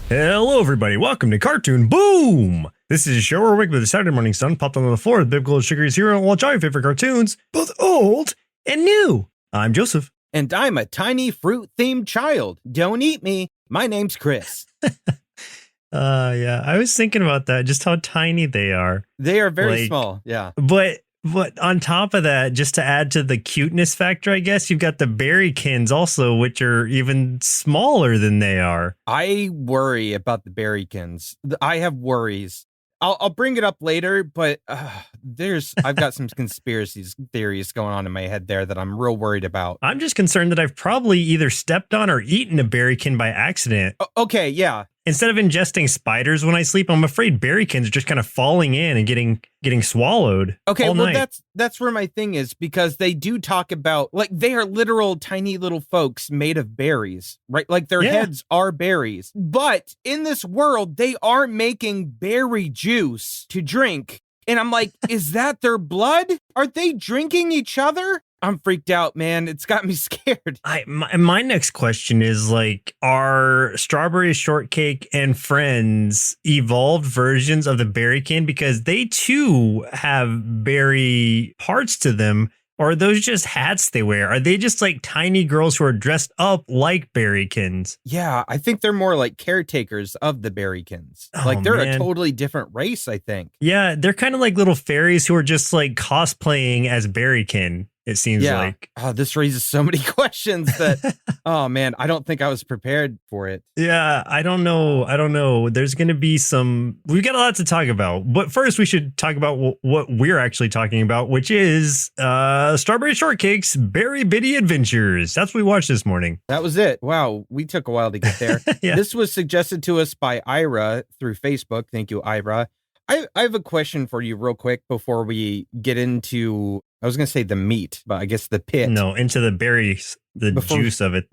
Hello, everybody. Welcome to Cartoon Boom. This is a show where we wake up with the Saturday morning sun popped on the floor with biblical sugary cereal and watch all your favorite cartoons, both old and new. I'm Joseph. And I'm a tiny fruit-themed child. Don't eat me. My name's Chris. Yeah, I was thinking about that, just how tiny they are. They are very small, yeah. But on top of that, just to add to the cuteness factor, I guess, you've got the berrykins also, which are even smaller than they are. I worry about the berrykins. I have worries. I'll bring it up later, but I've got some conspiracy theories going on in my head there that I'm real worried about. I'm just concerned that I've probably either stepped on or eaten a berrykin by accident. Okay, yeah. Instead of ingesting spiders when I sleep, I'm afraid berrykins are just kind of falling in and getting swallowed. Okay, all well, night. that's where my thing is, because they do talk about, like, they are literal tiny little folks made of berries, right? Like, their heads are berries. But in this world, they are making berry juice to drink. And I'm like, is that their blood? Are they drinking each other? I'm freaked out, man. It's got me scared. My next question is, like, are Strawberry Shortcake and Friends evolved versions of the berrykin? Because they too have berry parts to them. Or are those just hats they wear? Are they just like tiny girls who are dressed up like berrykins? Yeah, I think they're more like caretakers of the berrykins. Like, they're a totally different race, I think. Yeah, they're kind of like little fairies who are just like cosplaying as berrykin. It seems like. Oh, this raises so many questions that, oh man, I don't think I was prepared for it. Yeah, I don't know. There's going to be we've got a lot to talk about. But first, we should talk about what we're actually talking about, which is Strawberry Shortcake's Berry Bitty Adventures. That's what we watched this morning. That was it. Wow, we took a while to get there. Yeah. This was suggested to us by Ira through Facebook. Thank you, Ira. I have a question for you real quick before we get into, I was going to say the meat, but I guess the pit. No, into the berries, juice of it.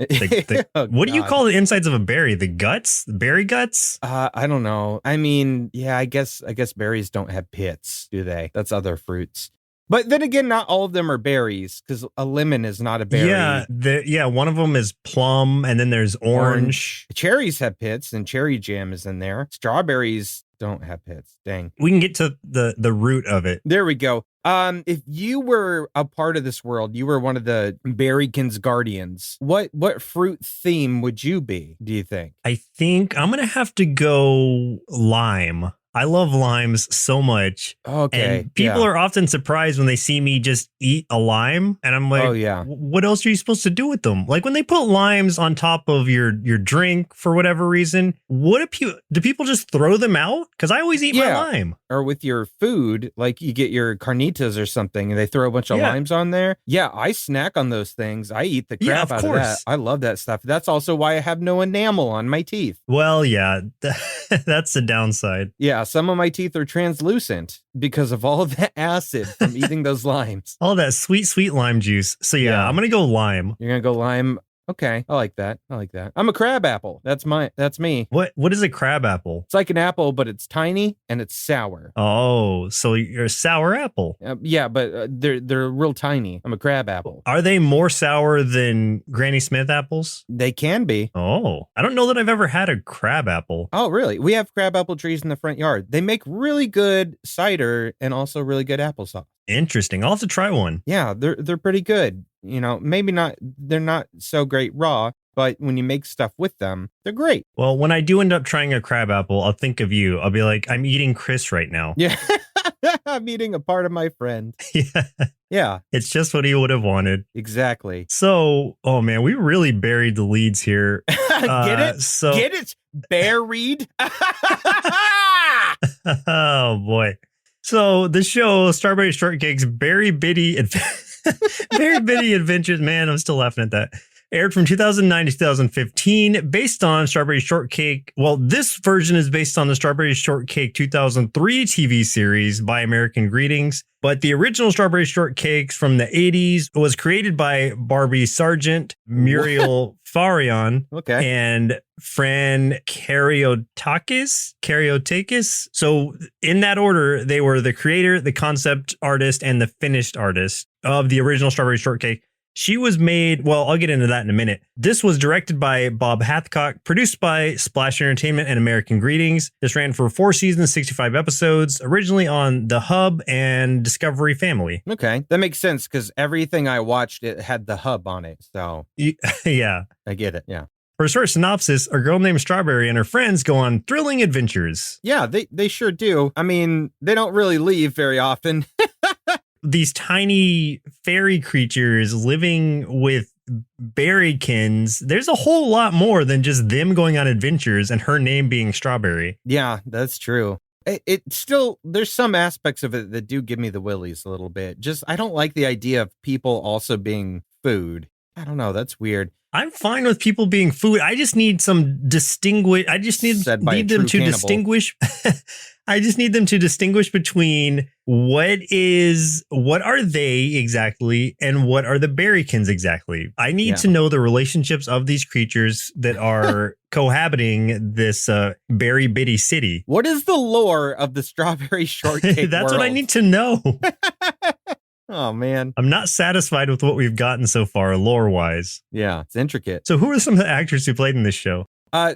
Oh, what do you call the insides of a berry? The guts? The berry guts? I don't know. I mean, yeah, I guess berries don't have pits, do they? That's other fruits. But then again, not all of them are berries, because a lemon is not a berry. Yeah, one of them is plum, and then there's orange. Cherries have pits, and cherry jam is in there. Strawberries don't have pits. Dang. We can get to the root of it. There we go. If you were a part of this world, you were one of the berrykins guardians, what fruit theme would you be, do you think? I think I'm going to have to go lime. I love limes so much. Okay. And people are often surprised when they see me just eat a lime. And I'm like, oh, yeah. What else are you supposed to do with them? Like, when they put limes on top of your drink for whatever reason, do people just throw them out? Because I always eat my lime. Or with your food, like you get your carnitas or something and they throw a bunch of limes on there. Yeah, I snack on those things. I eat the crap out of that. I love that stuff. That's also why I have no enamel on my teeth. Well, yeah, that's the downside. Yeah, some of my teeth are translucent because of all of that acid from eating those limes. All that sweet, sweet lime juice. So yeah, I'm going to go lime. You're going to go lime. Okay, I like that. I'm a crab apple. That's me. What is a crab apple? It's like an apple, but it's tiny and it's sour. Oh, so you're a sour apple. Yeah, but they're real tiny. I'm a crab apple. Are they more sour than Granny Smith apples? They can be. Oh, I don't know that I've ever had a crab apple. Oh, really? We have crab apple trees in the front yard. They make really good cider and also really good applesauce. Interesting. I'll have to try one. Yeah, they're pretty good. You know, maybe not, they're not so great raw, but when you make stuff with them, they're great. Well, when I do end up trying a crab apple, I'll think of you. I'll be like, I'm eating Chris right now. Yeah, I'm eating a part of my friend. Yeah. It's just what he would have wanted. Exactly. So, oh man, we really buried the leads here. Get it? Get it? Buried? Oh boy. So the show Strawberry Shortcake's Berry Bitty Adventures, man, I'm still laughing at that. Aired from 2009 to 2015, based on Strawberry Shortcake. Well, this version is based on the Strawberry Shortcake 2003 TV series By American Greetings. But the original Strawberry Shortcakes from the 80s was created by Barbie Sargent, Muriel Farion, and Fran Kariotakis. So in that order, they were the creator, the concept artist, and the finished artist of the original Strawberry Shortcake. She was made, well, I'll get into that in a minute. This was directed by Bob Hathcock, produced by Splash Entertainment and American Greetings. This ran for 4 seasons, 65 episodes, originally on The Hub and Discovery Family. Okay, that makes sense because everything I watched, it had The Hub on it. So yeah. I get it. Yeah. For a short synopsis, a girl named Strawberry and her friends go on thrilling adventures. Yeah, they sure do. I mean, they don't really leave very often. These tiny fairy creatures living with berrykins. There's a whole lot more than just them going on adventures and her name being Strawberry. Yeah, that's true. It still, there's some aspects of it that do give me the willies a little bit. Just, I don't like the idea of people also being food. I don't know. That's weird. I'm fine with people being food. I just need some distinguish. I just need them to distinguish. I just need them to distinguish between what are they exactly and what are the berrykins exactly. I need to know the relationships of these creatures that are cohabiting this berry bitty city. What is the lore of the Strawberry Shortcake That's world? what I need to know. Oh, man. I'm not satisfied with what we've gotten so far, lore-wise. Yeah, it's intricate. So who are some of the actors who played in this show?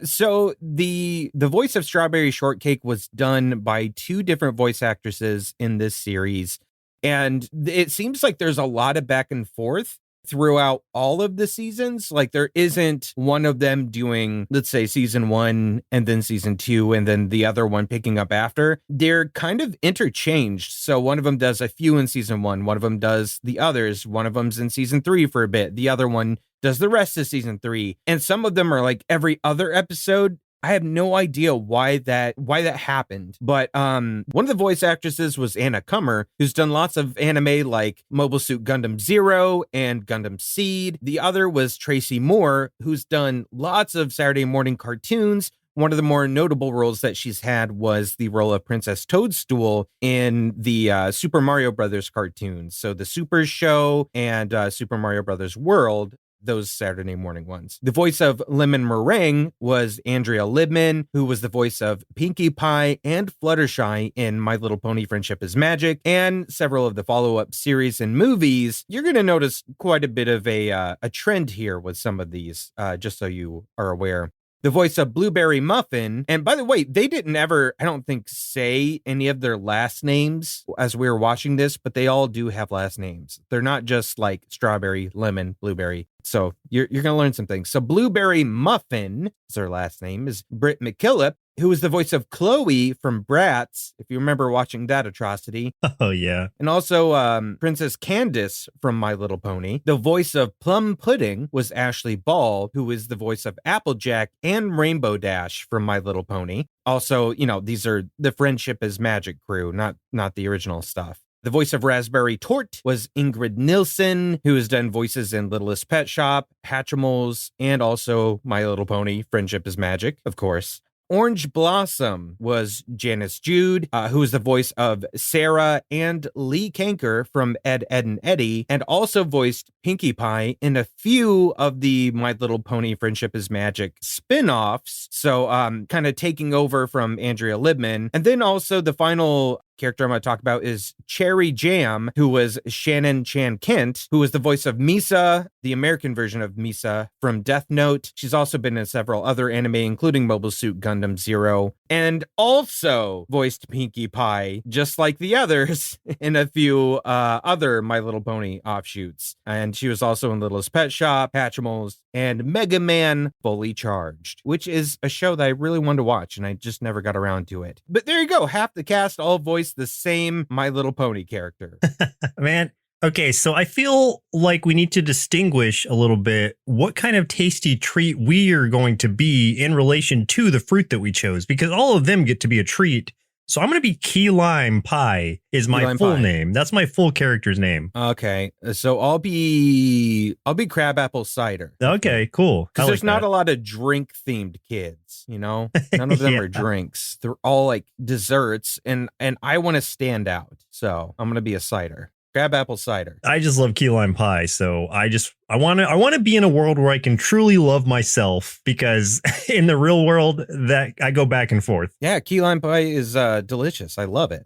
So the voice of Strawberry Shortcake was done by 2 different voice actresses in this series. And it seems like there's a lot of back and forth throughout all of the seasons. Like there isn't one of them doing, let's say, season 1 and then season 2 and then the other one picking up after. They're kind of interchanged. So one of them does a few in season 1, one of them does the others, one of them's in season 3 for a bit, the other one does the rest of season 3, and some of them are like every other episode. I have no idea why that happened, but one of the voice actresses was Anna Kummer, who's done lots of anime like Mobile Suit Gundam Zero and Gundam Seed. The other was Tracy Moore, who's done lots of Saturday morning cartoons. One of the more notable roles that she's had was the role of Princess Toadstool in the Super Mario Brothers cartoons. So the Super Show and Super Mario Brothers World, those Saturday morning ones. The voice of Lemon Meringue was Andrea Libman, who was the voice of Pinkie Pie and Fluttershy in My Little Pony Friendship is Magic, and several of the follow-up series and movies. You're going to notice quite a bit of a trend here with some of these, just so you are aware. The voice of Blueberry Muffin. And by the way, they didn't ever, I don't think, say any of their last names as we were watching this, but they all do have last names. They're not just like Strawberry, Lemon, Blueberry. So you're going to learn some things. So Blueberry Muffin, is her last name, is Britt McKillop, who is the voice of Chloe from Bratz, if you remember watching that atrocity. Oh, yeah. And also Princess Candace from My Little Pony. The voice of Plum Pudding was Ashley Ball, who is the voice of Applejack and Rainbow Dash from My Little Pony. Also, these are the Friendship is Magic crew, not the original stuff. The voice of Raspberry Tort was Ingrid Nilsson, who has done voices in Littlest Pet Shop, Hatchimals, and also My Little Pony, Friendship is Magic, of course. Orange Blossom was Janice Jude, who is the voice of Sarah and Lee Kanker from Ed, Edd and Eddy, and also voiced Pinkie Pie in a few of the My Little Pony Friendship is Magic spin-offs. So kind of taking over from Andrea Libman. And then also the final character I'm going to talk about is Cherry Jam, who was Shannon Chan Kent, who was the voice of Misa, the American version of Misa from Death Note. She's also been in several other anime, including Mobile Suit Gundam Zero, and also voiced Pinkie Pie, just like the others, in a few other My Little Pony offshoots. And she was also in Littlest Pet Shop, Hatchimals, and Mega Man Fully Charged, which is a show that I really wanted to watch, and I just never got around to it. But there you go. Half the cast all voiced the same My Little Pony character. Man, okay, so I feel like we need to distinguish a little bit what kind of tasty treat we are going to be in relation to the fruit that we chose, because all of them get to be a treat. So I'm going to be Key Lime Pie is my full name. That's my full character's name. Okay, so I'll be Crabapple Cider. Okay, cool. Because there's not a lot of drink themed kids, None of them are drinks. They're all like desserts, and I want to stand out. So I'm going to be a cider. Crabapple Cider. I just love key lime pie, so I want to be in a world where I can truly love myself, because in the real world that I go back and forth. Yeah, key lime pie is delicious. I love it.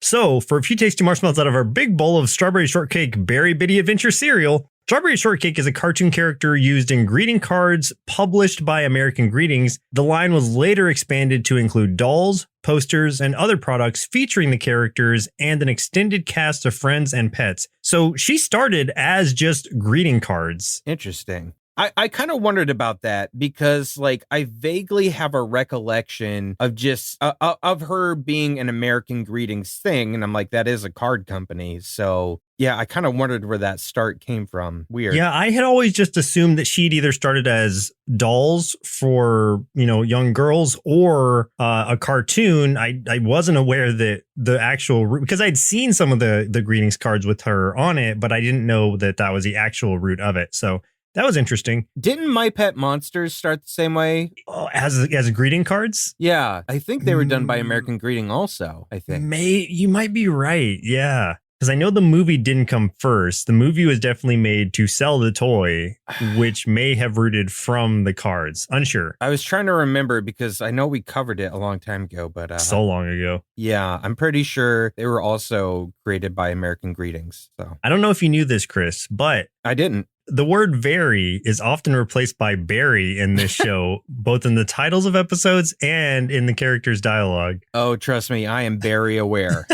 So for a few tasty marshmallows out of our big bowl of Strawberry Shortcake Berry Bitty Adventure cereal, Strawberry Shortcake is a cartoon character used in greeting cards published by American Greetings. The line was later expanded to include dolls, posters, and other products featuring the characters and an extended cast of friends and pets. So she started as just greeting cards. Interesting. I kind of wondered about that because, like, I vaguely have a recollection of just of her being an American Greetings thing, and I'm like, that is a card company, so yeah, I kind of wondered where that start came from. Weird. Yeah, I had always just assumed that she'd either started as dolls for, young girls or a cartoon. I wasn't aware that the actual, because I'd seen some of the greetings cards with her on it, but I didn't know that was the actual root of it. So that was interesting. Didn't My Pet Monsters start the same way? Oh, as greeting cards? Yeah, I think they were done by American Greeting also, I think. You might be right. Yeah. Because I know the movie didn't come first. The movie was definitely made to sell the toy, which may have rooted from the cards. Unsure. I was trying to remember because I know we covered it a long time ago, but so long ago. Yeah, I'm pretty sure they were also created by American Greetings. So I don't know if you knew this, Chris, but I didn't. The word very is often replaced by Barry in this show, both in the titles of episodes and in the characters' dialogue. Oh, trust me, I am very aware.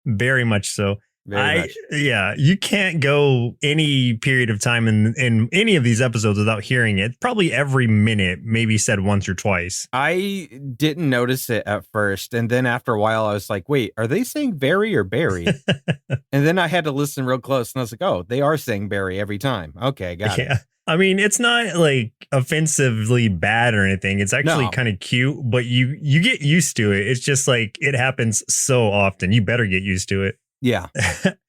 Very much so. Very much. Yeah, you can't go any period of time in any of these episodes without hearing it. Probably every minute, maybe said once or twice. I didn't notice it at first. And then after a while, I was like, wait, are they saying Barry or Barry? And then I had to listen real close. And I was like, oh, they are saying Barry every time. Okay, got it. I mean, it's not like offensively bad or anything. It's actually kind of cute, but you get used to it. It's just like it happens so often. You better get used to it. Yeah.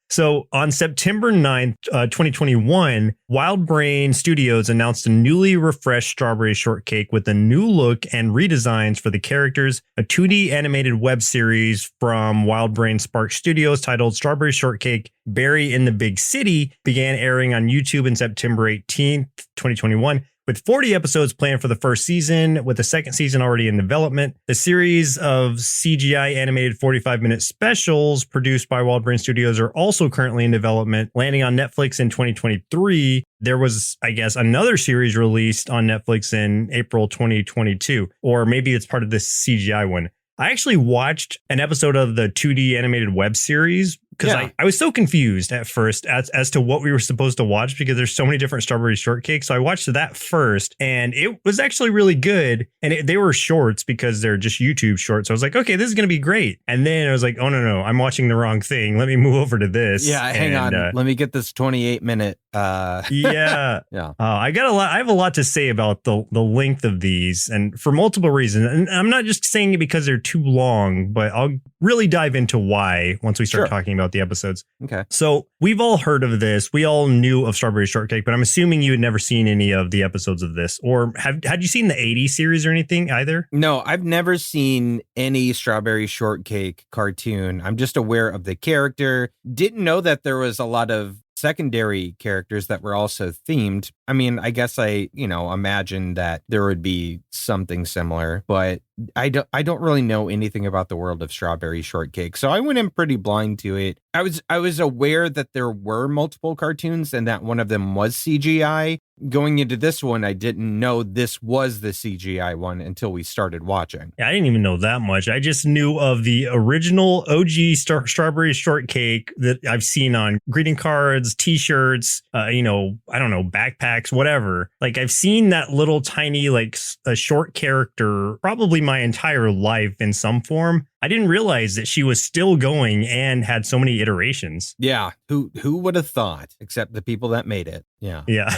So on September 9th, 2021, Wild Brain Studios announced a newly refreshed Strawberry Shortcake with a new look and redesigns for the characters. A 2D animated web series from Wild Brain Spark Studios titled Strawberry Shortcake Berry in the Big City began airing on YouTube in September 18th, 2021. With 40 episodes planned for the first season, with the second season already in development. The series of CGI animated 45-minute specials produced by Wild Brain Studios are also currently in development, landing on Netflix in 2023. There was, I guess, another series released on Netflix in April 2022, or maybe it's part of this CGI one. I actually watched an episode of the 2D animated web series because I was so confused at first as to what we were supposed to watch because there's so many different Strawberry Shortcakes. So I watched that first and it was actually really good. And they were shorts because they're just YouTube shorts. So I was like, okay, this is going to be great. And then I was like, oh, no, I'm watching the wrong thing. Let me move over to this. Yeah, hang on. Let me get this 28-minute. Yeah. I have a lot to say about the length of these and for multiple reasons. And I'm not just saying it because they're too long, but I'll really dive into why once we start talking about the episodes. Okay. So we've all heard of this. We all knew of Strawberry Shortcake, but I'm assuming you had never seen any of the episodes of this, or had you seen the 80s series or anything either? No, I've never seen any Strawberry Shortcake cartoon. I'm just aware of the character. Didn't know that there was a lot of secondary characters that were also themed. I mean, I guess I imagine that there would be something similar, but I don't really know anything about the world of Strawberry Shortcake. So I went in pretty blind to it. I was aware that there were multiple cartoons and that one of them was CGI. Going into this one, I didn't know this was the CGI one until we started watching. Yeah, I didn't even know that much. I just knew of the original OG Strawberry Shortcake that I've seen on greeting cards, t-shirts, I don't know, backpacks, whatever. Like I've seen that little tiny, like a short character probably my entire life in some form. I didn't realize that she was still going and had so many iterations. Yeah. Who would have thought, except the people that made it. Yeah. Yeah.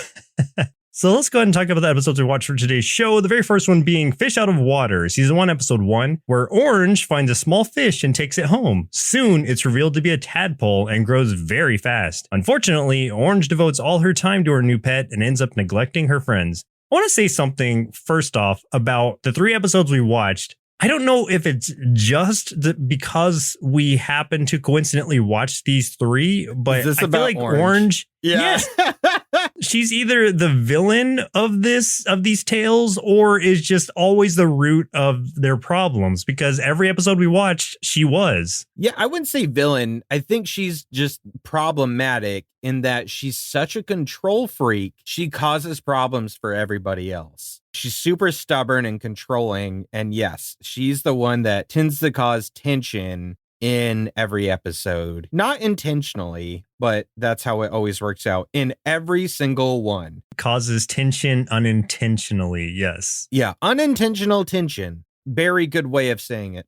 So let's go ahead and talk about the episodes we watched for today's show. The very first one being Fish Out of Water, season 1, episode 1, where Orange finds a small fish and takes it home. Soon, it's revealed to be a tadpole and grows very fast. Unfortunately, Orange devotes all her time to her new pet and ends up neglecting her friends. I want to say something first off about the 3 episodes we watched. I don't know if it's just because we happen to coincidentally watch these 3, but I feel like Orange. Yeah. Yes. She's either the villain of these tales or is just always the root of their problems, because every episode we watched, she was. Yeah, I wouldn't say villain. I think she's just problematic in that she's such a control freak. She causes problems for everybody else. She's super stubborn and controlling. And yes, she's the one that tends to cause tension in every episode. Not intentionally, but that's how it always works out in every single one. Causes tension unintentionally. Yes. Yeah, unintentional tension. Very good way of saying it.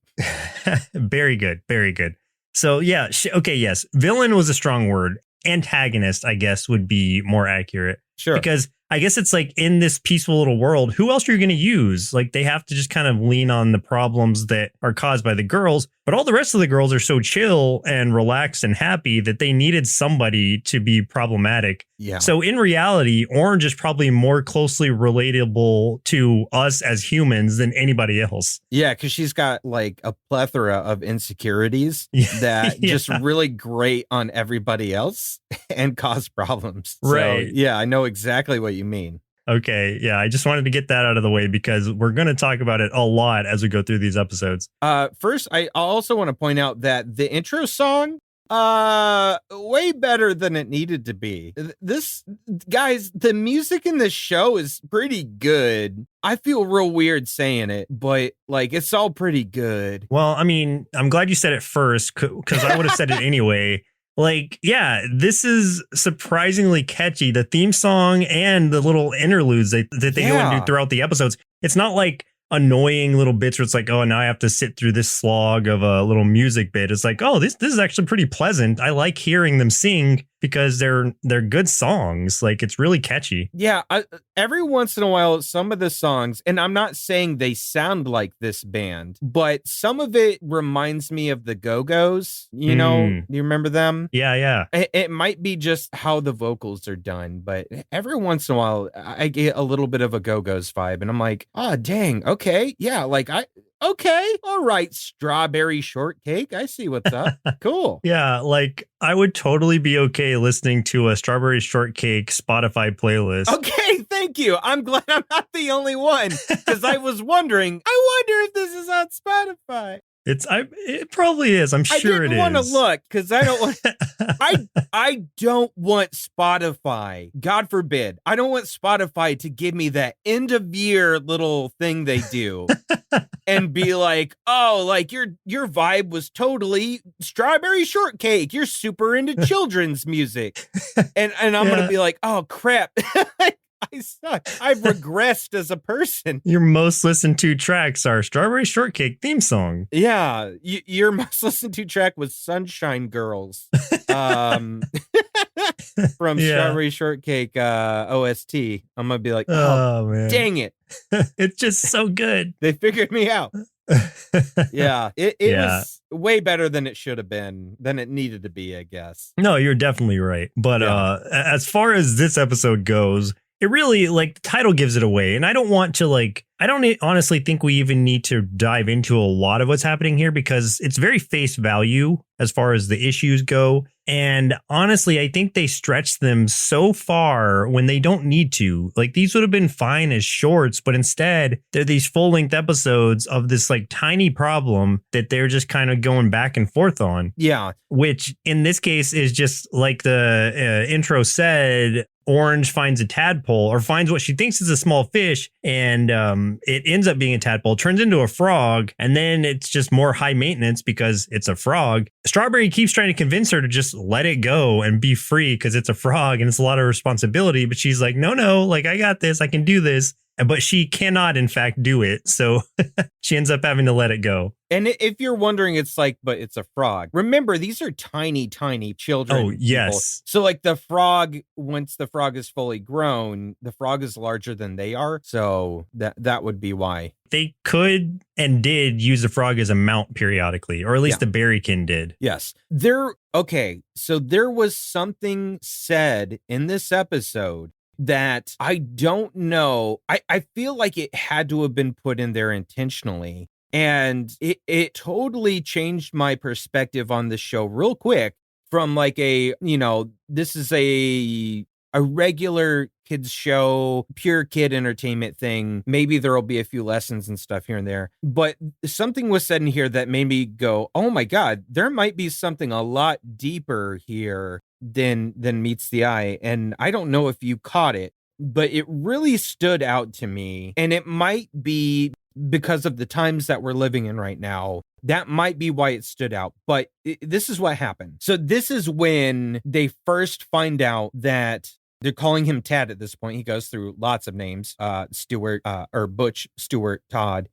Very good. Very good. So yeah. Okay. Yes. Villain was a strong word. Antagonist, I guess, would be more accurate. Sure. Because I guess it's like in this peaceful little world, who else are you going to use? Like they have to just kind of lean on the problems that are caused by the girls. But all the rest of the girls are so chill and relaxed and happy that they needed somebody to be problematic. Yeah. So in reality, Orange is probably more closely relatable to us as humans than anybody else. Yeah, because she's got like a plethora of insecurities Yeah. that Yeah. just really grate on everybody else and cause problems. Right. So, yeah, I know exactly what you mean. Okay. Yeah. I just wanted to get that out of the way because we're going to talk about it a lot as we go through these episodes. First, I also want to point out that the intro song, way better than it needed to be. This, guys, the music in this show is pretty good. I feel real weird saying it, but like it's all pretty good. Well, I mean, I'm glad you said it first because I would have said it anyway. Like, yeah, this is surprisingly catchy. The theme song and the little interludes that they go into throughout the episodes. It's not like annoying little bits where it's like, oh, now I have to sit through this slog of a little music bit. It's like, oh, this is actually pretty pleasant. I like hearing them sing because they're good songs. Like, it's really catchy. Yeah, every once in a while, some of the songs, and I'm not saying they sound like this band, but some of it reminds me of the Go-Go's. You know, do you remember them? Yeah, yeah. It might be just how the vocals are done, but every once in a while, I get a little bit of a Go-Go's vibe, and I'm like, oh, dang, okay, yeah, like okay, all right, Strawberry Shortcake, I see what's up. Cool. Yeah, like I would totally be okay listening to a Strawberry Shortcake Spotify playlist. Okay, thank you. I'm glad I'm not the only one because I was wondering, I wonder if this is on Spotify. It probably is. I'm sure it is. I didn't want to look because I don't want I don't want Spotify. God forbid. I don't want Spotify to give me that end of year little thing they do and be like, "Oh, like your vibe was totally Strawberry Shortcake. You're super into children's music." And I'm going to be like, "Oh, crap." I suck. I've regressed as a person. Your most listened to tracks are Strawberry Shortcake theme song. Yeah. Your most listened to track was Sunshine Girls from Strawberry Shortcake OST. I'm going to be like, oh man, dang it. It's just so good. They figured me out. Yeah. It was way better than it should have been, than it needed to be, I guess. No, you're definitely right. But as far as this episode goes, it really, like, the title gives it away. And I don't want to, like, I don't honestly think we even need to dive into a lot of what's happening here because it's very face value as far as the issues go. And honestly, I think they stretch them so far when they don't need to. Like, these would have been fine as shorts, but instead they're these full length episodes of this like tiny problem that they're just kind of going back and forth on. Yeah. Which in this case is just like the intro said, Orange finds a tadpole or finds what she thinks is a small fish, and it ends up being a tadpole, turns into a frog, and then it's just more high maintenance because it's a frog. Strawberry keeps trying to convince her to just let it go and be free because it's a frog and it's a lot of responsibility, but she's like, no, like I got this, I can do this. But she cannot, in fact, do it. So she ends up having to let it go. And if you're wondering, it's like, but it's a frog. Remember, these are tiny, tiny children. Oh, yes. People. So like the frog, once the frog is fully grown, the frog is larger than they are. So that would be why. They could and did use the frog as a mount periodically, or at least the berrykin did. Yes. Okay. So there was something said in this episode that I don't know. I feel like it had to have been put in there intentionally. And it totally changed my perspective on the show real quick from like this is a a regular kids show, pure kid entertainment thing. Maybe there'll be a few lessons and stuff here and there. But something was said in here that made me go, oh my God, there might be something a lot deeper here than meets the eye. And I don't know if you caught it, but it really stood out to me. And it might be because of the times that we're living in right now. That might be why it stood out. But this is what happened. So this is when they first find out that they're calling him Tad at this point. He goes through lots of names, Stuart, or Butch, Stuart, Todd.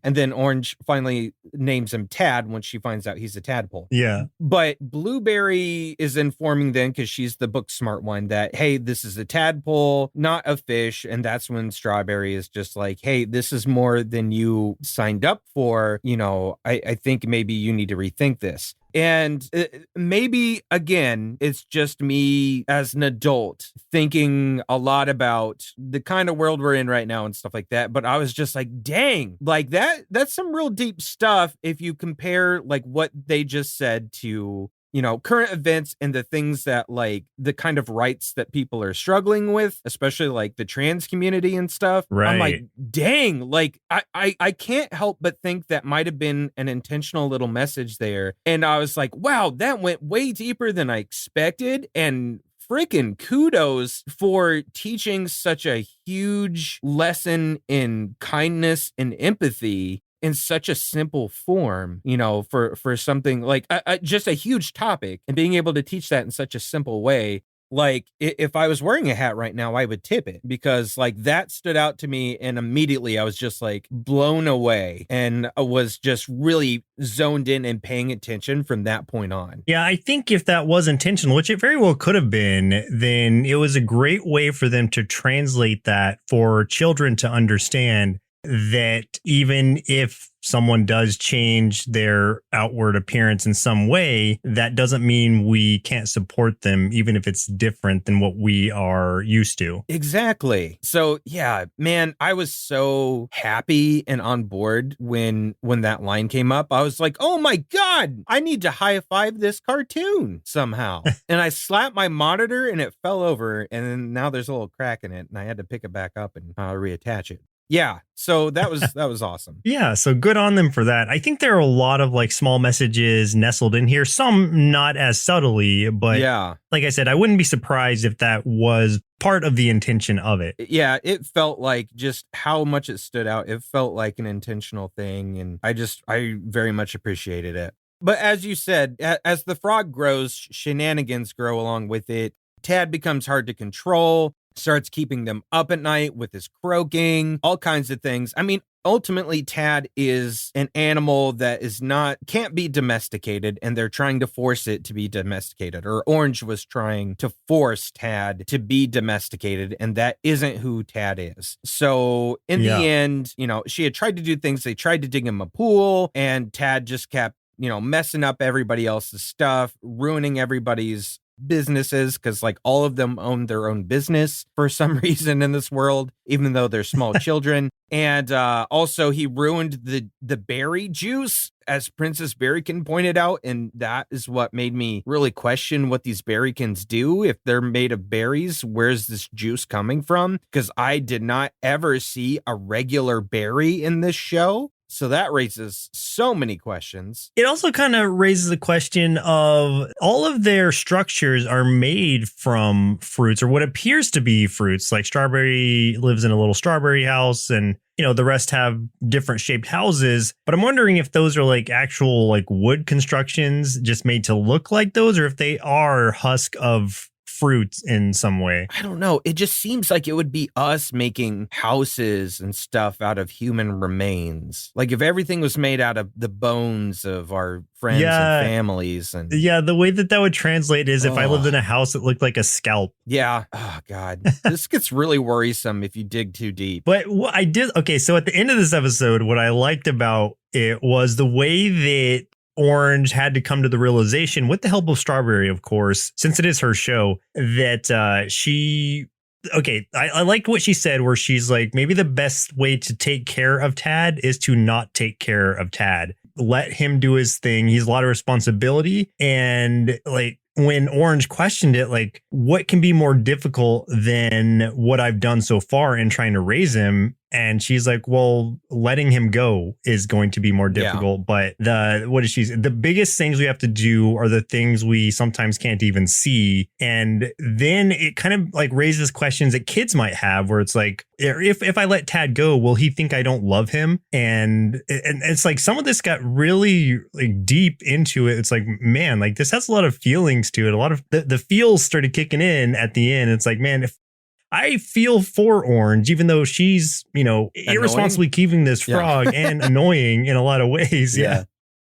And then Orange finally names him Tad when she finds out he's a tadpole. Yeah. But Blueberry is informing them, because she's the book smart one, that, hey, this is a tadpole, not a fish. And that's when Strawberry is just like, hey, this is more than you signed up for. You know, I think maybe you need to rethink this. And maybe, again, it's just me as an adult thinking a lot about the kind of world we're in right now and stuff like that. But I was just like, dang, like that's some real deep stuff if you compare like what they just said to, you know, current events and the things that like the kind of rights that people are struggling with, especially like the trans community and stuff. Right. I'm like, dang, like I can't help but think that might have been an intentional little message there. And I was like, wow, that went way deeper than I expected. And freaking kudos for teaching such a huge lesson in kindness and empathy in such a simple form, you know, for something like just a huge topic, and being able to teach that in such a simple way. Like if I was wearing a hat right now, I would tip it, because like that stood out to me. And immediately I was just like blown away, and I was just really zoned in and paying attention from that point on. Yeah, I think if that was intentional, which it very well could have been, then it was a great way for them to translate that for children to understand that even if someone does change their outward appearance in some way, that doesn't mean we can't support them, even if it's different than what we are used to. Exactly. So yeah, man, I was so happy and on board when that line came up. I was like, oh my God, I need to high five this cartoon somehow. And I slapped my monitor and it fell over, and then now there's a little crack in it, and I had to pick it back up and reattach it. Yeah, so that was awesome. Yeah, so good on them for that. I think there are a lot of like small messages nestled in here, some not as subtly, but yeah, like I said, I wouldn't be surprised if that was part of the intention of it. Yeah, it felt like just how much it stood out. It felt like an intentional thing, and I very much appreciated it. But as you said, as the frog grows, shenanigans grow along with it. Tad becomes hard to control, starts keeping them up at night with his croaking, all kinds of things. I mean, ultimately, Tad is an animal that can't be domesticated, and they're trying to force it to be domesticated. Or Orange was trying to force Tad to be domesticated, and that isn't who Tad is. So in the end, you know, she had tried to do things. They tried to dig him a pool, and Tad just kept, you know, messing up everybody else's stuff, ruining everybody's businesses, because like all of them own their own business for some reason in this world, even though they're small children. And also he ruined the berry juice, as Princess Berrykin pointed out, and that is what made me really question what these berrykins do. If they're made of berries, where's this juice coming from? Because I did not ever see a regular berry in this show. So that raises so many questions. It also kind of raises the question of all of their structures are made from fruits, or what appears to be fruits. Like Strawberry lives in a little strawberry house, and, you know, the rest have different shaped houses. But I'm wondering if those are like actual like wood constructions just made to look like those, or if they are husk of fruits in some way. I don't know. It just seems like it would be us making houses and stuff out of human remains. Like if everything was made out of the bones of our friends and families. And yeah, the way that would translate is if I lived in a house that looked like a scalp. Yeah. Oh God. This gets really worrisome if you dig too deep. But what I did. Okay. So at the end of this episode, what I liked about it was the way that Orange had to come to the realization, with the help of Strawberry, of course, since it is her show, that I like what she said, where she's like, maybe the best way to take care of Tad is to not take care of Tad. Let him do his thing. He's a lot of responsibility. And like, when Orange questioned it, like, what can be more difficult than what I've done so far in trying to raise him? And she's like, well, letting him go is going to be more difficult. But the biggest things we have to do are the things we sometimes can't even see. And then it kind of like raises questions that kids might have where it's like, if I let Tad go, will he think I don't love him? And it's like some of this got really like deep into it. It's like, man, like this has a lot of feelings to it. A lot of the feels started kicking in at the end. It's like, man, if I feel for Orange, even though she's, irresponsibly keeping this frog and annoying in a lot of ways. Yeah.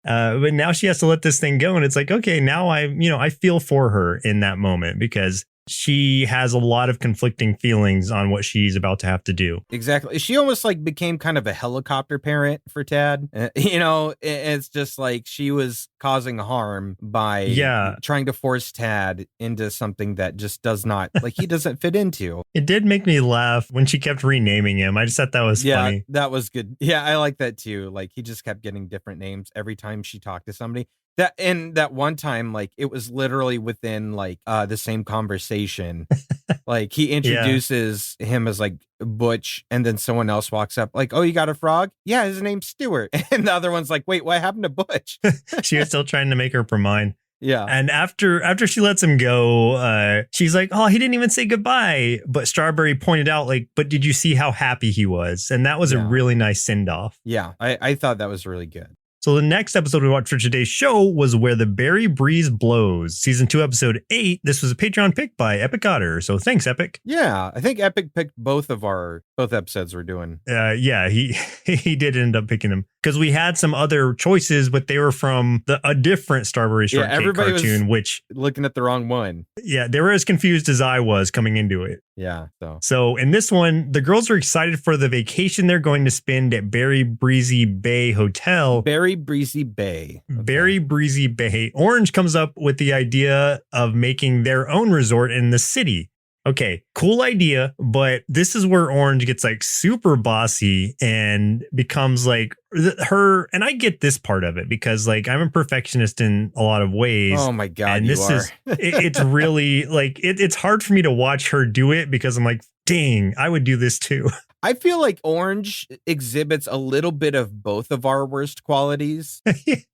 But now she has to let this thing go. And it's like, okay, now I feel for her in that moment because she has a lot of conflicting feelings on what she's about to have to do. Exactly. She almost like became kind of a helicopter parent for Tad. It's just like she was causing harm by trying to force Tad into something that just does not, like he doesn't fit into. It did make me laugh when she kept renaming him. I just thought that was funny. That was good. Yeah, I like that too. Like he just kept getting different names every time she talked to somebody. That one time, like it was literally within like the same conversation. Like he introduces him as like Butch, and then someone else walks up like, "Oh, you got a frog? Yeah, his name's Stuart." And the other one's like, "Wait, what happened to Butch?" She was still trying to make her for mine. Yeah. And after she lets him go, she's like, "Oh, he didn't even say goodbye." But Strawberry pointed out, like, "But did you see how happy he was?" And that was a really nice send off. Yeah, I thought that was really good. So the next episode we watched for today's show was Where the Berry Breeze Blows, season 2, episode 8. This was a Patreon pick by Epic Otter. So thanks, Epic. Yeah, I think Epic picked both episodes we're doing. Yeah, he did end up picking them because we had some other choices, but they were from a different Strawberry Shortcake cartoon, which looking at the wrong one. Yeah, they were as confused as I was coming into it. Yeah. So in this one, the girls are excited for the vacation they're going to spend at Berry Breezy Bay Hotel. Berry Breezy Bay. Okay. Berry Breezy Bay. Orange comes up with the idea of making their own resort in the city. Okay, cool idea, but this is where Orange gets like super bossy and becomes like her. And I get this part of it because like I'm a perfectionist in a lot of ways. Oh my God, and it's really like it's hard for me to watch her do it because I'm like, dang, I would do this too. I feel like Orange exhibits a little bit of both of our worst qualities.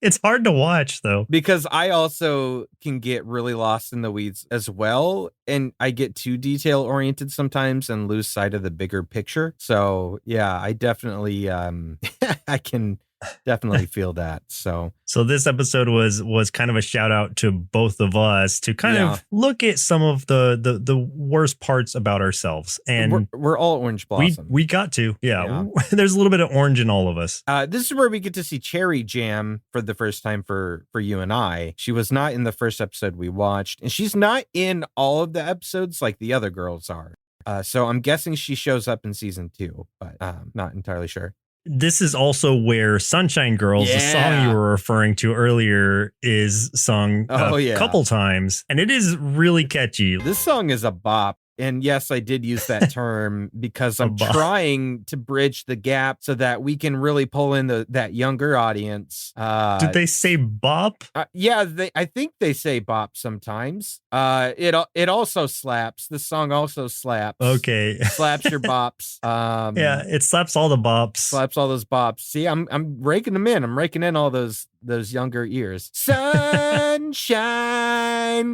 It's hard to watch, though. Because I also can get really lost in the weeds as well. And I get too detail oriented sometimes and lose sight of the bigger picture. So, yeah, I definitely I can definitely feel that. So this episode was kind of a shout out to both of us to kind of look at some of the worst parts about ourselves. And we're all Orange Blossom. We got to. Yeah. There's a little bit of orange in all of us. This is where we get to see Cherry Jam for the first time for you and I. She was not in the first episode we watched, and she's not in all of the episodes like the other girls are. So I'm guessing she shows up in season 2, but not entirely sure. This is also where Sunshine Girls, the song you were referring to earlier, is sung a couple times. And it is really catchy. This song is a bop. And yes, I did use that term because I'm trying to bridge the gap so that we can really pull in that younger audience. Did they say bop? Yeah, I think they say bop sometimes. It also slaps. The song also slaps. Okay, slaps your bops. Yeah, it slaps all the bops. Slaps all those bops. See, I'm raking them in. I'm raking in all those younger ears. Sunshine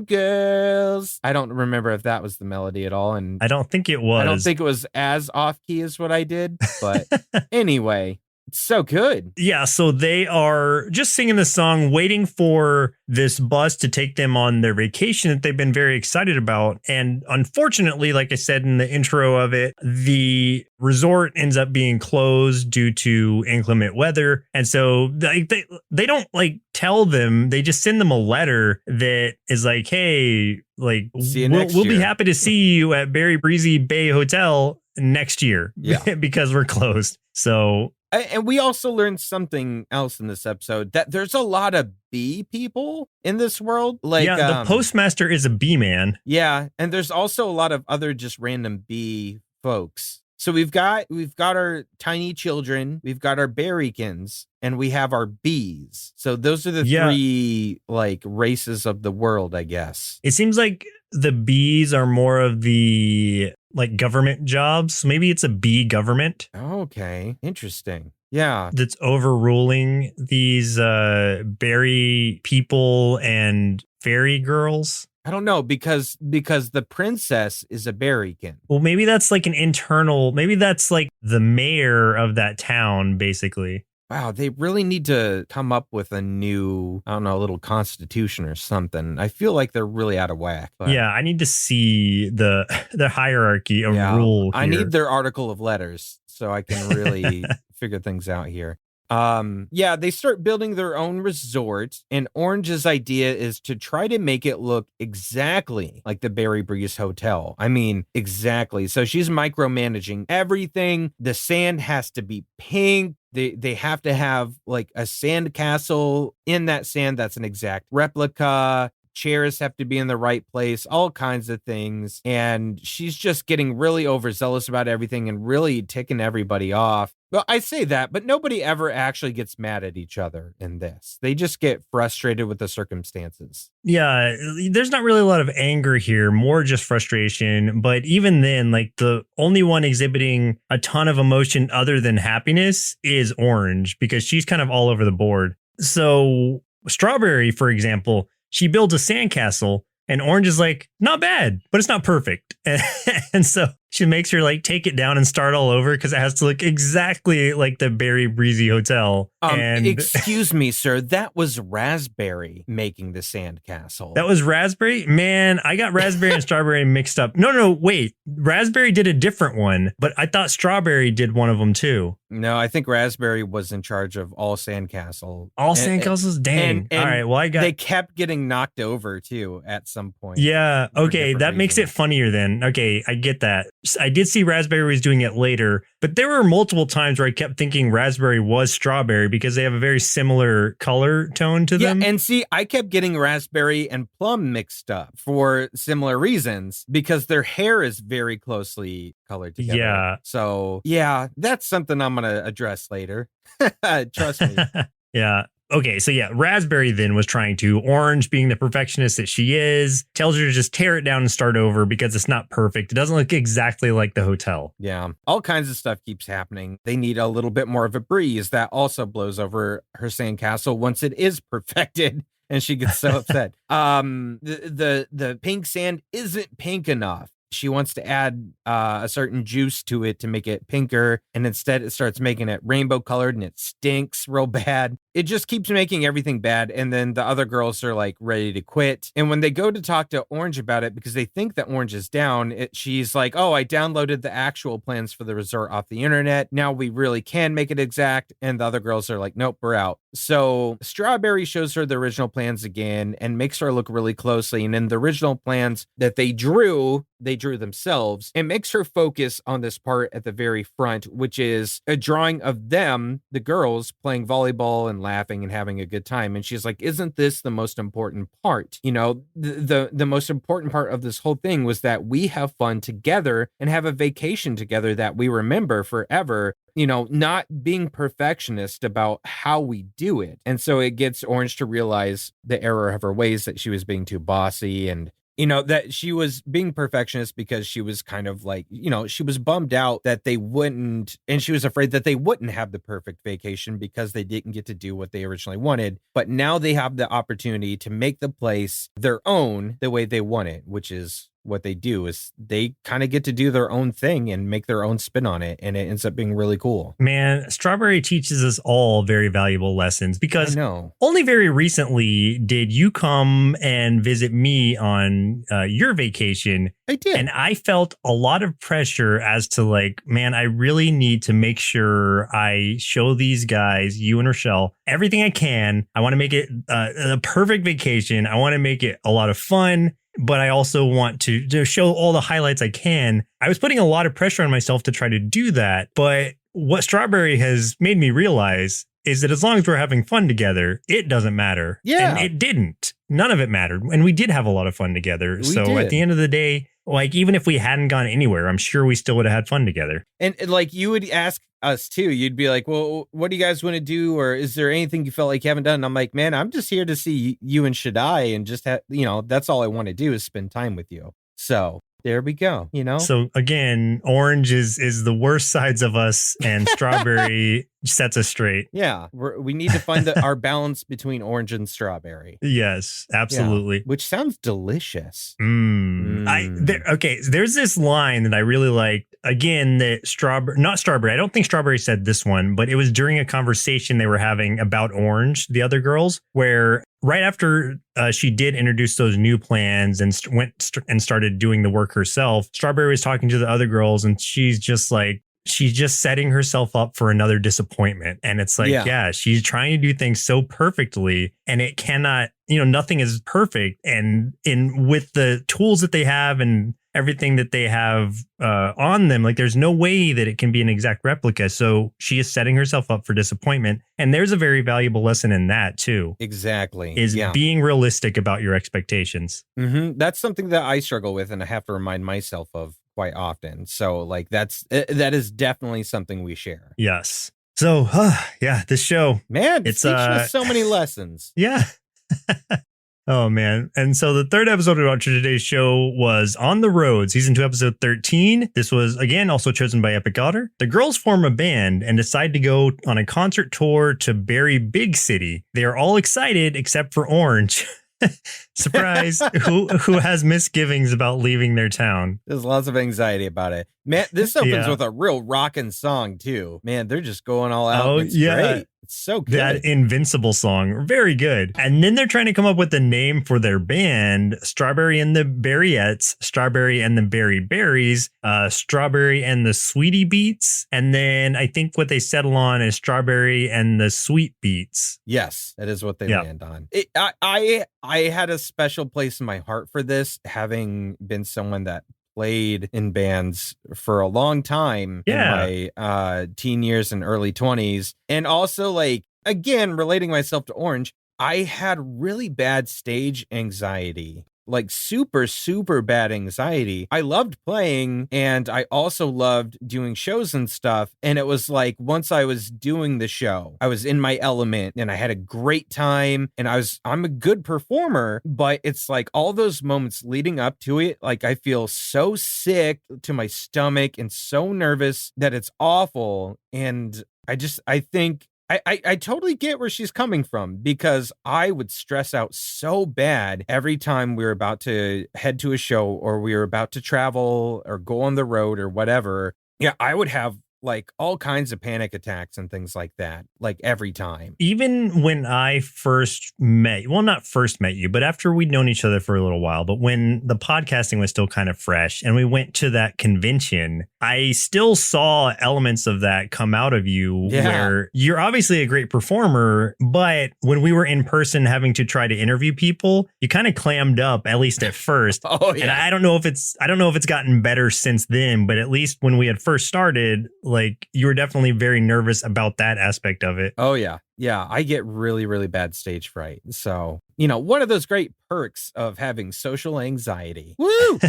Girls. I don't remember if that was the melody at all, and I don't think it was. I don't think it was as off key as what I did, but anyway, it's so good. Yeah, so they are just singing the song, waiting for this bus to take them on their vacation that they've been very excited about. And unfortunately, like I said in the intro of it, the resort ends up being closed due to inclement weather. And so they don't like tell them, they just send them a letter that is like, hey, like we'll be happy to see you at Berry Breezy Bay Hotel next year because we're closed. So and we also learned something else in this episode, that there's a lot of bee people in this world. Like, the postmaster is a bee man. Yeah. And there's also a lot of other just random bee folks So we've got our tiny children, we've got our berrykins, and we have our bees. So those are the three like races of the world, I guess. It seems like the bees are more of the like government jobs. Maybe it's a bee government. Okay, interesting. Yeah. That's overruling these berry people and fairy girls. I don't know because the princess is a berrykin. Well, maybe that's like an internal, maybe that's like the mayor of that town, basically. Wow, they really need to come up with a new, I don't know, a little constitution or something. I feel like they're really out of whack. But yeah, I need to see the hierarchy of rule here. I need their article of letters so I can really figure things out here. Yeah, they start building their own resort, and Orange's idea is to try to make it look exactly like the Berry Breeze Hotel. I mean, exactly. So she's micromanaging everything. The sand has to be pink. They have to have like a sand castle in that sand that's an exact replica. Chairs have to be in the right place, all kinds of things. And she's just getting really overzealous about everything and really ticking everybody off. Well, I say that, but nobody ever actually gets mad at each other in this. They just get frustrated with the circumstances. Yeah, there's not really a lot of anger here, more just frustration. But even then, like the only one exhibiting a ton of emotion other than happiness is Orange, because she's kind of all over the board. So Strawberry, for example, she builds a sandcastle and Orange is like, not bad, but it's not perfect. And so she makes her like take it down and start all over because it has to look exactly like the Berry Breezy Hotel. And excuse me, sir, that was Raspberry making the sandcastle. That was Raspberry? Man, I got Raspberry and Strawberry mixed up. No, wait. Raspberry did a different one, but I thought Strawberry did one of them too. No, I think Raspberry was in charge of all sandcastle. All sandcastles? Dang. And all right, well, they kept getting knocked over too at some point. Yeah, okay, that makes it funnier then. Okay, I get that. I did see Raspberry was doing it later, but there were multiple times where I kept thinking Raspberry was Strawberry because they have a very similar color tone to them. Yeah, and see, I kept getting Raspberry and Plum mixed up for similar reasons because their hair is very closely colored together. Yeah. So, yeah, that's something I'm going to address later. Trust me. Yeah. Okay, so yeah, Raspberry then was trying to. Orange, being the perfectionist that she is, tells her to just tear it down and start over because it's not perfect. It doesn't look exactly like the hotel. Yeah, all kinds of stuff keeps happening. They need a little bit more of a breeze that also blows over her sandcastle once it is perfected. And she gets so upset. The pink sand isn't pink enough. She wants to add a certain juice to it to make it pinker. And instead it starts making it rainbow colored and it stinks real bad. It just keeps making everything bad. And then the other girls are like ready to quit. And when they go to talk to Orange about it, because they think that Orange is down, she's like, oh, I downloaded the actual plans for the resort off the internet. Now we really can make it exact. And the other girls are like, nope, we're out. So Strawberry shows her the original plans again and makes her look really closely. And in the original plans that they drew themselves. It makes her focus on this part at the very front, which is a drawing of them, the girls, playing volleyball and laughing and having a good time. And she's like, isn't this the most important part? You know, the most important part of this whole thing was that we have fun together and have a vacation together that we remember forever. You know, not being perfectionist about how we do it. And so it gets Orange to realize the error of her ways, that she was being too bossy and, you know, that she was being perfectionist because she was kind of like, you know, she was bummed out that they wouldn't, and she was afraid that they wouldn't have the perfect vacation because they didn't get to do what they originally wanted. But now they have the opportunity to make the place their own the way they want it, which is what they do is they kind of get to do their own thing and make their own spin on it. And it ends up being really cool. Man, Strawberry teaches us all very valuable lessons because only very recently did you come and visit me on your vacation. I did. And I felt a lot of pressure as to like, man, I really need to make sure I show these guys, you and Rochelle, everything I can. I want to make it a perfect vacation. I want to make it a lot of fun. But I also want to show all the highlights I can. I was putting a lot of pressure on myself to try to do that. But what Strawberry has made me realize is that as long as we're having fun together, it doesn't matter. Yeah. And it didn't. None of it mattered. And we did have a lot of fun together. So at the end of the day, like, even if we hadn't gone anywhere, I'm sure we still would have had fun together. And like, you would ask us too. You'd be like, well, what do you guys want to do? Or is there anything you felt like you haven't done? And I'm like, man, I'm just here to see you and Shaddai, and just have, that's all I want to do is spend time with you. So there we go. So again, orange is the worst sides of us, and strawberry sets us straight. Yeah, we need to find our balance between orange and strawberry. Yes, absolutely. Yeah, which sounds delicious. Okay, there's this line that I really liked. Again, not strawberry. I don't think strawberry said this one, but it was during a conversation they were having about orange, the other girls, where right after she did introduce those new plans and went and started doing the work herself, Strawberry was talking to the other girls, and she's just setting herself up for another disappointment. And it's like, yeah, she's trying to do things so perfectly, and it cannot, nothing is perfect. And with the tools that they have and everything that they have on them, like, there's no way that it can be an exact replica. So she is setting herself up for disappointment. And there's a very valuable lesson in that too. Exactly. Is being realistic about your expectations. Mm-hmm. That's something that I struggle with, and I have to remind myself of quite often. So like, that is definitely something we share. Yes. So this show, man, it's teaching us so many lessons. Yeah. Oh, man. And so the third episode of today's show was On the Road, season 2, episode 13. This was, again, also chosen by Epic Otter. The girls form a band and decide to go on a concert tour to Berry Big City. They are all excited except for Orange. Surprise. who has misgivings about leaving their town. There's lots of anxiety about it. Man, this opens with a real rockin' song, too. Man, they're just going all out. Oh, it's great. It's so good. That Invincible song. Very good. And then they're trying to come up with a name for their band. Strawberry and the Berryettes, Strawberry and the Berry Berries, Strawberry and the Sweetie Beats. And then I think what they settle on is Strawberry and the Sweet Beats. Yes, that is what they land on. I had a special place in my heart for this, having been someone that played in bands for a long time in my teen years and early 20s. And also, like, again, relating myself to Orange, I had really bad stage anxiety. Like, super, super bad anxiety. I loved playing, and I also loved doing shows and stuff. And it was like, once I was doing the show, I was in my element and I had a great time, and I'm a good performer, but it's like all those moments leading up to it, like, I feel so sick to my stomach and so nervous that it's awful. And I think I totally get where she's coming from, because I would stress out so bad every time we were about to head to a show, or we were about to travel or go on the road or whatever. Yeah, I would have like all kinds of panic attacks and things like that, like every time. Even when I first met, well, not first met you, but after we'd known each other for a little while, but when the podcasting was still kind of fresh and we went to that convention, I still saw elements of that come out of you, where you're obviously a great performer, but when we were in person having to try to interview people, you kind of clammed up, at least at first. And I don't know if it's gotten better since then, but at least when we had first started, like, you were definitely very nervous about that aspect of it. Oh, yeah. Yeah, I get really, really bad stage fright. So, one of those great perks of having social anxiety. Woo!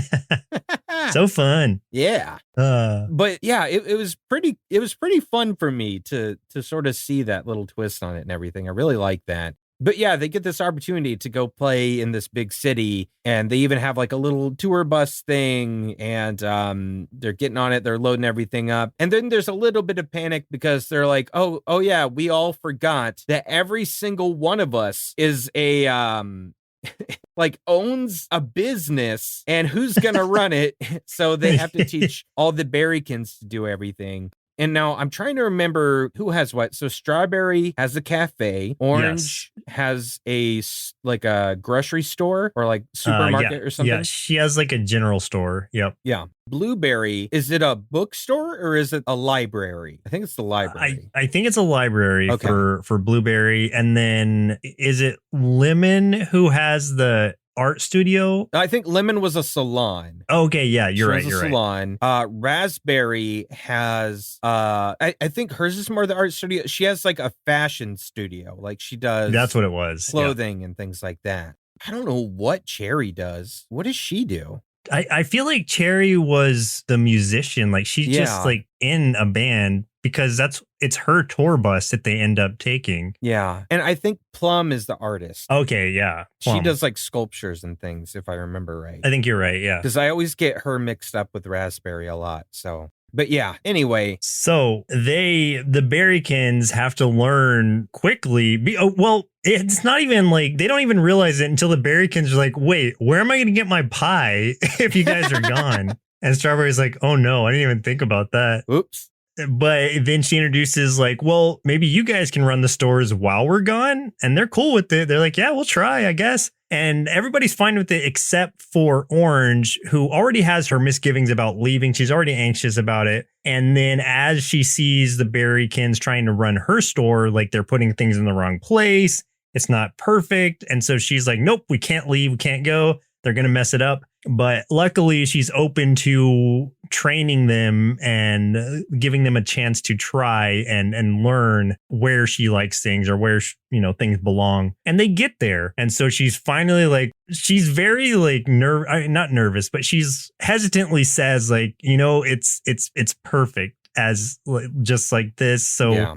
So fun. Yeah. But yeah, it was pretty fun for me to sort of see that little twist on it and everything. I really like that. But yeah, they get this opportunity to go play in this big city, and they even have like a little tour bus thing, and they're getting on it, they're loading everything up. And then there's a little bit of panic, because they're like, oh yeah, we all forgot that every single one of us is a like owns a business, and who's gonna run it. So they have to teach all the Berrykins to do everything. And now I'm trying to remember who has what. So Strawberry has a cafe. Orange has a grocery store, or like supermarket or something. Yeah, she has like a general store. Yep. Yeah. Blueberry, is it a bookstore or is it a library? I think it's the library. I think it's a library for Blueberry. And then is it Lemon who has the art studio? I think Lemon was a salon. Okay, yeah, you're right. Salon. Raspberry has I think hers is more the art studio. She has like a fashion studio. Like, she does That's what it was. Clothing and things like that. I don't know what Cherry does. What does she do? I feel like Cherry was the musician. Like she's just Yeah. like in a band because it's her tour bus that they end up taking. Yeah. And I think Plum is the artist. Okay, yeah. She Plum. does like sculptures and things, if I remember right. I think you're right, yeah. Because I always get her mixed up with Raspberry a lot. So, but yeah, anyway. So the Berrykins have to learn quickly. Well, it's not even like they don't even realize it until the Berrykins are like, wait, where am I going to get my pie if you guys are gone? And Strawberry's like, oh no, I didn't even think about that. Oops. But then she introduces like, well, maybe you guys can run the stores while we're gone. And they're cool with it. They're like, yeah, we'll try, I guess. And everybody's fine with it except for Orange, who already has her misgivings about leaving. She's already anxious about it. And then as she sees the Berrykins trying to run her store, like they're putting things in the wrong place. It's not perfect. And so she's like, nope, we can't leave. We can't go. They're going to mess it up. But luckily, she's open to training them and giving them a chance to try and learn where she likes things or where, things belong. And they get there. And so she's finally like, she's very like not nervous, but she's hesitantly says like, it's perfect as just like this. So yeah.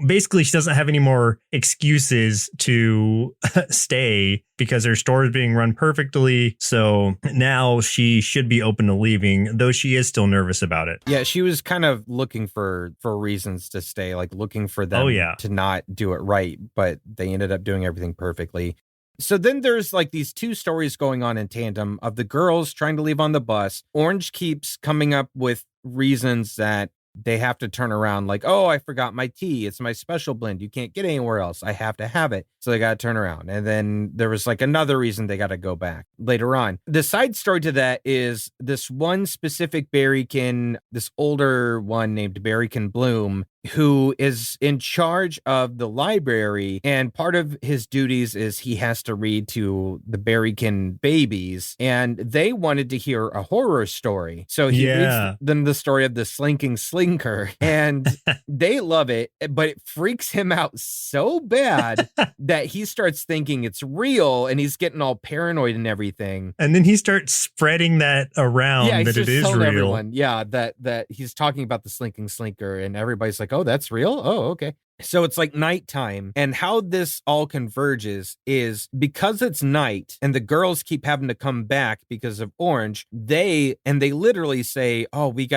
Basically she doesn't have any more excuses to stay because her store is being run perfectly. So now she should be open to leaving, though she is still nervous about it. Yeah, she was kind of looking for reasons to stay, like looking for them to not do it right, but they ended up doing everything perfectly. So then there's like these two stories going on in tandem of the girls trying to leave on the bus. Orange keeps coming up with reasons that they have to turn around like, oh, I forgot my tea. It's my special blend. You can't get anywhere else. I have to have it. So they got to turn around. And then there was like another reason they got to go back later on. The side story to that is this one specific Berrykin, this older one named Berrykin Bloom, who is in charge of the library. And part of his duties is he has to read to the Berrykin babies. And they wanted to hear a horror story. So he reads them the story of the Slinking Slinker. And they love it, but it freaks him out so bad that he starts thinking it's real and he's getting all paranoid and everything. And then he starts spreading that around that it is real. Everyone, that he's talking about the Slinking Slinker and everybody's like, oh, that's real? Oh, okay. So it's like nighttime. And how this all converges is because it's night and the girls keep having to come back because of Orange, they literally say, oh, we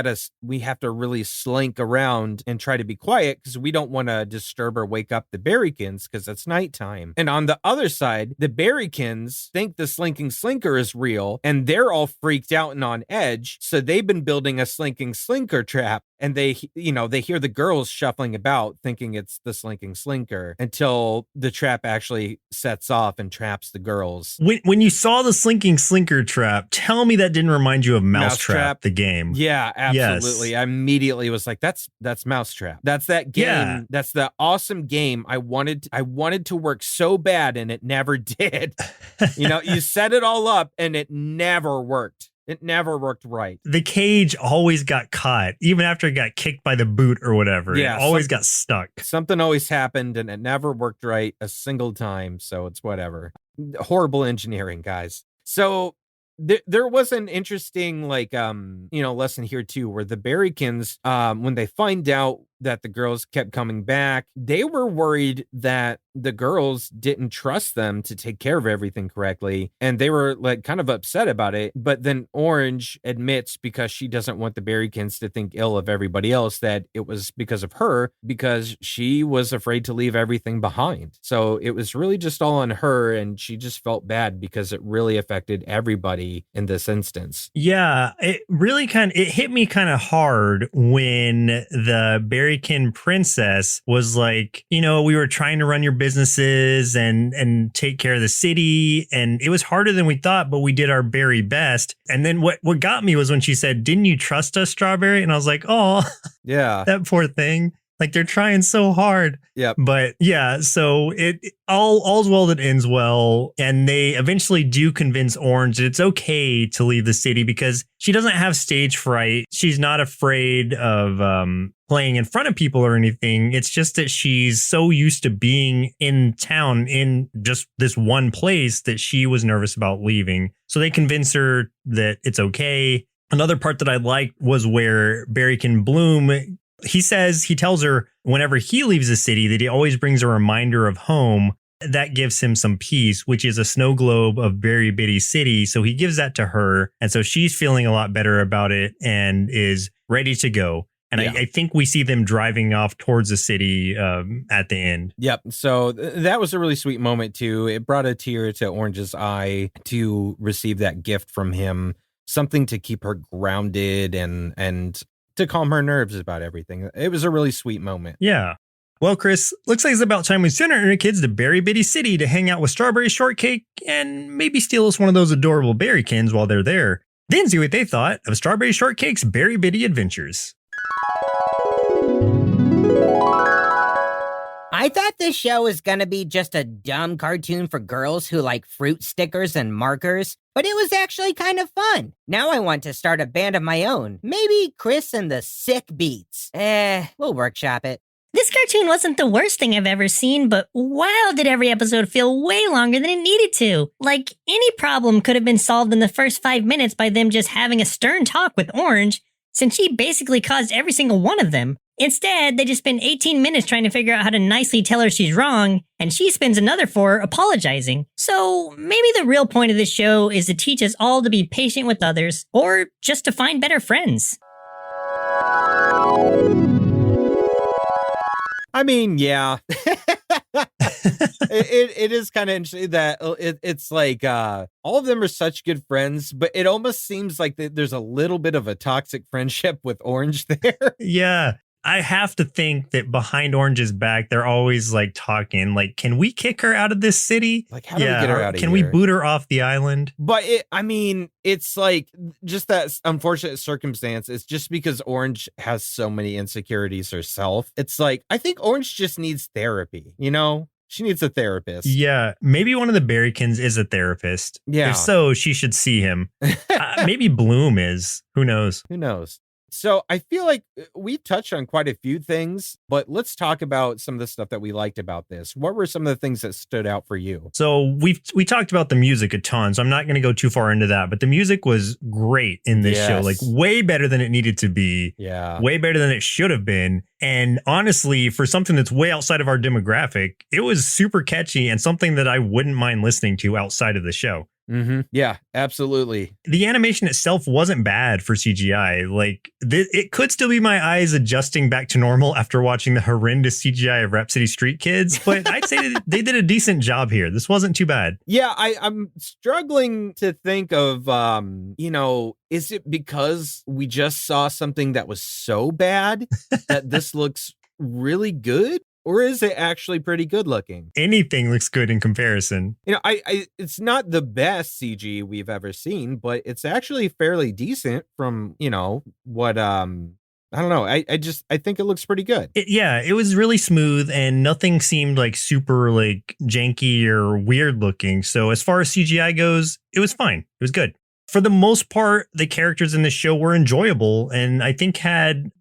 have to really slink around and try to be quiet because we don't want to disturb or wake up the Berrykins because it's nighttime. And on the other side, the Berrykins think the Slinking Slinker is real and they're all freaked out and on edge. So they've been building a Slinking Slinker trap. And they hear the girls shuffling about thinking it's the Slinking Slinker until the trap actually sets off and traps the girls. When you saw the Slinking Slinker trap, tell me that didn't remind you of Mousetrap, the game. Yeah, absolutely. Yes. I immediately was like, that's Mousetrap. That's that game. Yeah. That's the awesome game I wanted to work so bad and it never did. You set it all up and it never worked. It never worked right. The cage always got caught, even after it got kicked by the boot or whatever. Yeah, it always got stuck. Something always happened and it never worked right a single time. So it's whatever. Horrible engineering, guys. So there was an interesting lesson here too, where the Berrykins, when they find out that the girls kept coming back, they were worried that the girls didn't trust them to take care of everything correctly. And they were like kind of upset about it. But then Orange admits, because she doesn't want the Berrykins to think ill of everybody else, that it was because of her, because she was afraid to leave everything behind. So it was really just all on her. And she just felt bad because it really affected everybody in this instance. Yeah, it really it hit me kind of hard when the Berrykin princess was like, we were trying to run your businesses and take care of the city, and it was harder than we thought, but we did our very best. And then what got me was when she said, didn't you trust us, Strawberry? And I was like, oh yeah, that poor thing. Like, they're trying so hard. Yeah. But yeah, so all's well that ends well. And they eventually do convince Orange that it's okay to leave the city because she doesn't have stage fright. She's not afraid of playing in front of people or anything. It's just that she's so used to being in town in just this one place that she was nervous about leaving. So they convince her that it's okay. Another part that I liked was where Berrykin Bloom, he tells her whenever he leaves the city that he always brings a reminder of home. That gives him some peace, which is a snow globe of Berry Bitty City. So he gives that to her. And so she's feeling a lot better about it and is ready to go. And I think we see them driving off towards the city at the end. Yep. So that was a really sweet moment, too. It brought a tear to Orange's eye to receive that gift from him. Something to keep her grounded and to calm her nerves about everything. It was a really sweet moment. Yeah. Well, Chris, looks like it's about time we send our kids to Berry Bitty City to hang out with Strawberry Shortcake and maybe steal us one of those adorable berrykins while they're there. Then see what they thought of Strawberry Shortcake's Berry Bitty Adventures. I thought this show was gonna be just a dumb cartoon for girls who like fruit stickers and markers, but it was actually kind of fun. Now I want to start a band of my own. Maybe Chris and the Sick Beats. We'll workshop it. This cartoon wasn't the worst thing I've ever seen, but wow, did every episode feel way longer than it needed to. Like, any problem could have been solved in the first 5 minutes by them just having a stern talk with Orange, since she basically caused every single one of them. Instead, they just spend 18 minutes trying to figure out how to nicely tell her she's wrong, and she spends another 4 apologizing. So maybe the real point of this show is to teach us all to be patient with others, or just to find better friends. I mean, yeah. it is kind of interesting that it's like all of them are such good friends, but it almost seems like there's a little bit of a toxic friendship with Orange there. Yeah. I have to think that behind Orange's back, they're always like talking, like, can we kick her out of this city? Like, how do we get her out of here? Can we boot her off the island? But it's like just that unfortunate circumstance. It's just because Orange has so many insecurities herself. It's like, I think Orange just needs therapy, you know? She needs a therapist. Yeah, maybe one of the Berrykins is a therapist. Yeah. If so, she should see him. Maybe Bloom is. Who knows? Who knows? So I feel like we've touched on quite a few things, but let's talk about some of the stuff that we liked about this. What were some of the things that stood out for you? So we talked about the music a ton, so I'm not going to go too far into that, but the music was great in this show, like way better than it needed to be. Yeah. Way better than it should have been. And honestly, for something that's way outside of our demographic, it was super catchy and something that I wouldn't mind listening to outside of the show. Mm-hmm. Yeah, absolutely. The animation itself wasn't bad for CGI. Like, it could still be my eyes adjusting back to normal after watching the horrendous CGI of Rhapsody Street Kids, but I'd say that they did a decent job here. This wasn't too bad. Yeah, I'm struggling to think of, is it because we just saw something that was so bad that this looks really good? Or is it actually pretty good looking? Anything looks good in comparison. You know, it's not the best CG we've ever seen, but it's actually fairly decent from, what, I don't know. I think it looks pretty good. It was really smooth and nothing seemed like super like janky or weird looking. So as far as CGI goes, it was fine. It was good. For the most part, the characters in the show were enjoyable and I think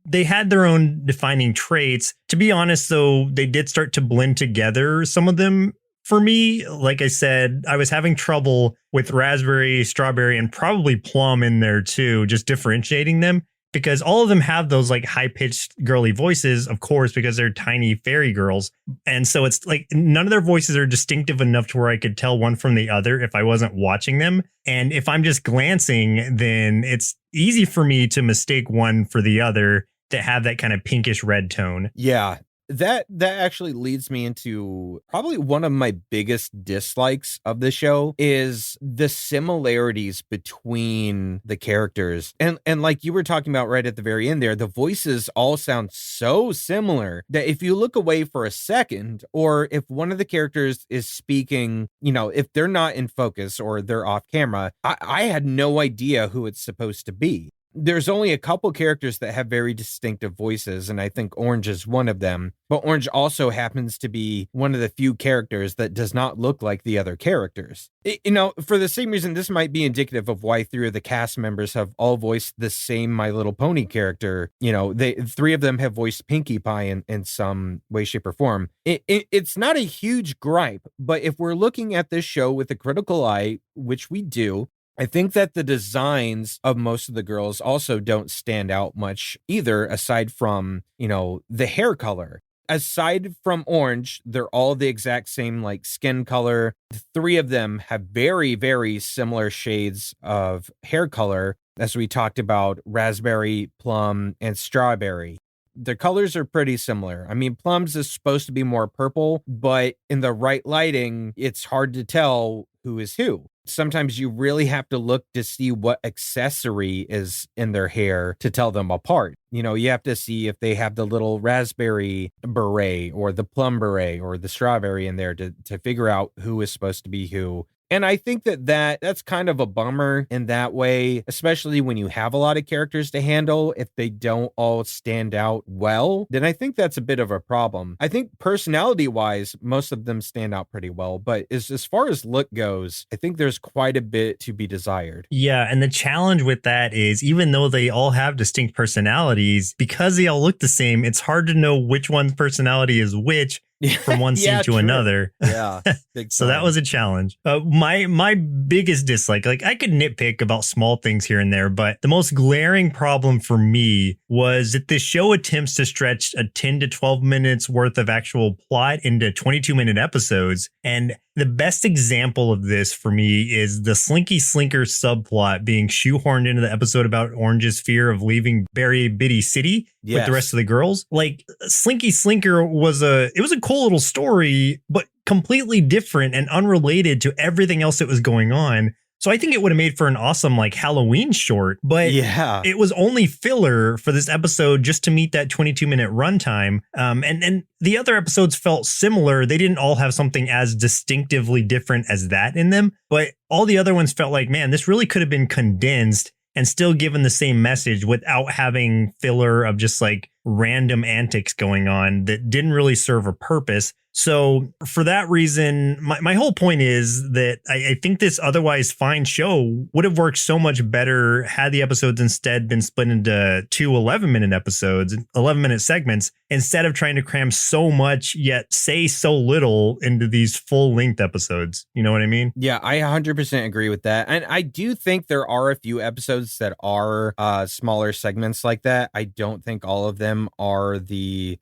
they had their own defining traits. To be honest, though, they did start to blend together. Some of them, for me, like I said, I was having trouble with raspberry, strawberry, and probably plum in there too, just differentiating them. Because all of them have those like high pitched girly voices, of course, because they're tiny fairy girls. And so it's like none of their voices are distinctive enough to where I could tell one from the other if I wasn't watching them. And if I'm just glancing, then it's easy for me to mistake one for the other that have that kind of pinkish red tone. Yeah. That actually leads me into probably one of my biggest dislikes of the show is the similarities between the characters. And like you were talking about right at the very end there, the voices all sound so similar that if you look away for a second, or if one of the characters is speaking, if they're not in focus or they're off camera, I had no idea who it's supposed to be. there's only a couple characters that have very distinctive voices, and I think Orange is one of them. But Orange also happens to be one of the few characters that does not look like the other characters. For the same reason, this might be indicative of why 3 of the cast members have all voiced the same My Little Pony character. 3 of them have voiced Pinkie Pie in some way, shape, or form. It's not a huge gripe, but if we're looking at this show with a critical eye, which we do, I think that the designs of most of the girls also don't stand out much either, aside from, the hair color. Aside from Orange, they're all the exact same like skin color. 3 of them have very, very similar shades of hair color, as we talked about, raspberry, plum, and strawberry. The colors are pretty similar. I mean, Plum's is supposed to be more purple, but in the right lighting, it's hard to tell who is who. Sometimes you really have to look to see what accessory is in their hair to tell them apart. You have to see if they have the little raspberry beret or the plum beret or the strawberry in there to figure out who is supposed to be who. And I think that's kind of a bummer in that way, especially when you have a lot of characters to handle. If they don't all stand out well, then I think that's a bit of a problem. I think personality-wise, most of them stand out pretty well. But as far as look goes, I think there's quite a bit to be desired. Yeah, and the challenge with that is even though they all have distinct personalities, because they all look the same, it's hard to know which one's personality is which from one scene to true. Another. Yeah. So that was a challenge. My biggest dislike, like I could nitpick about small things here and there, but the most glaring problem for me was that this show attempts to stretch a 10 to 12 minutes worth of actual plot into 22-minute episodes. And the best example of this for me is the Slinky Slinker subplot being shoehorned into the episode about Orange's fear of leaving Berry Bitty City with the rest of the girls. Like Slinky Slinker was a cool little story, but completely different and unrelated to everything else that was going on. So I think it would have made for an awesome like Halloween short, but it was only filler for this episode just to meet that 22-minute runtime. And the other episodes felt similar. They didn't all have something as distinctively different as that in them, but all the other ones felt like, man, this really could have been condensed and still given the same message without having filler of just like random antics going on that didn't really serve a purpose. So for that reason, my whole point is that I think this otherwise fine show would have worked so much better had the episodes instead been split into 2 11-minute episodes, 11-minute segments, instead of trying to cram so much yet say so little into these full-length episodes. You know what I mean? Yeah, I 100% agree with that. And I do think there are a few episodes that are smaller segments like that. I don't think all of them are the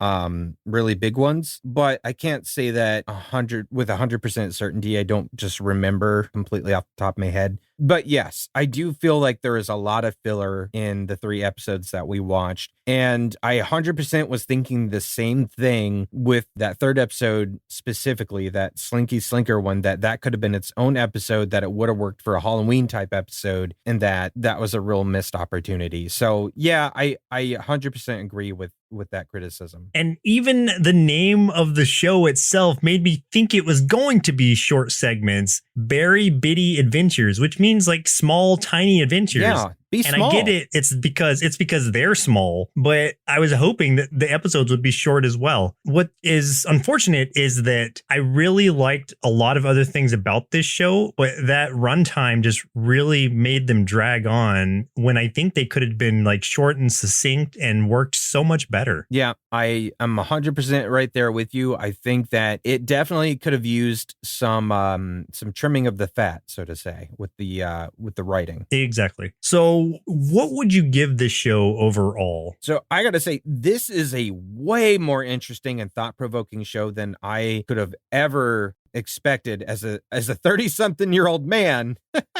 really big ones, but I can't say that 100% certainty. I don't just remember completely off the top of my head. But yes, I do feel like there is a lot of filler in the 3 episodes that we watched. And I 100% was thinking the same thing with that 3rd episode, specifically that Slinky Slinker one, that could have been its own episode, that it would have worked for a Halloween type episode, and that was a real missed opportunity. So yeah, I 100% agree with that criticism. And even the name of the show itself made me think it was going to be short segments, Berry Bitty Adventures, which means like small, tiny adventures. Yeah. Be small. I get it. It's because they're small, but I was hoping that the episodes would be short as well. What is unfortunate is that I really liked a lot of other things about this show, but that runtime just really made them drag on when I think they could have been like short and succinct and worked so much better. Yeah, I am 100% right there with you. I think that it definitely could have used some trimming of the fat, so to say, with the writing. Exactly. So what would you give this show overall? So I got to say, this is a way more interesting and thought-provoking show than I could have ever expected as a 30-something-year-old man.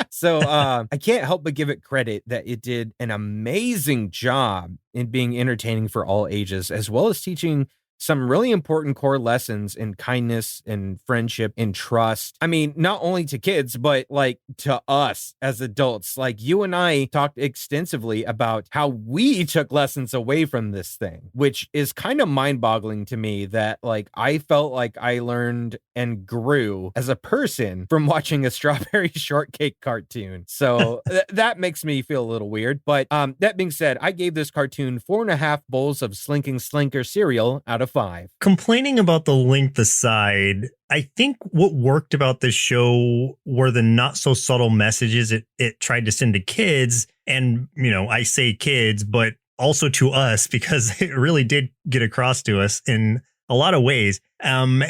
So I can't help but give it credit that it did an amazing job in being entertaining for all ages, as well as teaching some really important core lessons in kindness and friendship and trust. I mean, not only to kids, but like to us as adults. Like you and I talked extensively about how we took lessons away from this thing, which is kind of mind-boggling to me that like I felt like I learned and grew as a person from watching a Strawberry Shortcake cartoon. So that makes me feel a little weird. But that being said, I gave this cartoon 4.5 bowls of Slinking Slinker cereal out of 5. Complaining about the length aside, I think what worked about this show were the not so subtle messages it tried to send to kids. And, you know, I say kids, but also to us, because it really did get across to us in a lot of ways. And